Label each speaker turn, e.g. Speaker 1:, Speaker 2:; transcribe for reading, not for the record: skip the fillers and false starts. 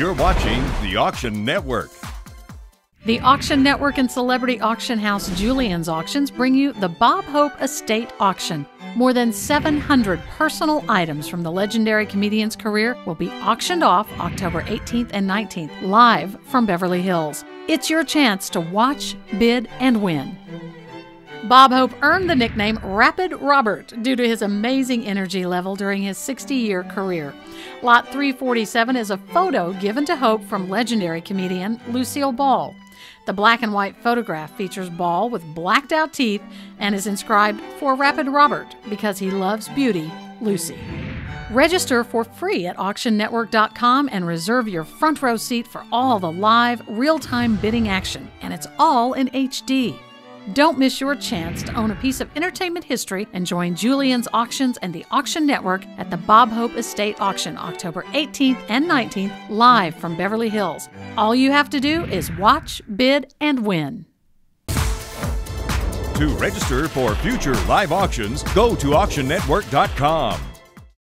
Speaker 1: you're watching the Auction Network.
Speaker 2: The Auction Network and celebrity auction house Julien's Auctions bring you the Bob Hope Estate Auction. More than 700 personal items from the legendary comedian's career will be auctioned off October 18th and 19th, live from Beverly Hills. It's your chance to watch, bid, and win. Bob Hope earned the nickname Rapid Robert due to his amazing energy level during his 60-year career. Lot 347 is a photo given to Hope from legendary comedian Lucille Ball. The black and white photograph features Ball with blacked-out teeth and is inscribed "For Rapid Robert" because he loves beauty, Lucy. Register for free at auctionnetwork.com and reserve your front row seat for all the live, real-time bidding action, and it's all in HD. Don't miss your chance to own a piece of entertainment history and join Julien's Auctions and the Auction Network at the Bob Hope Estate Auction October 18th and 19th, live from Beverly Hills. All you have to do is watch, bid, and win.
Speaker 1: To register for future live auctions, go to auctionnetwork.com.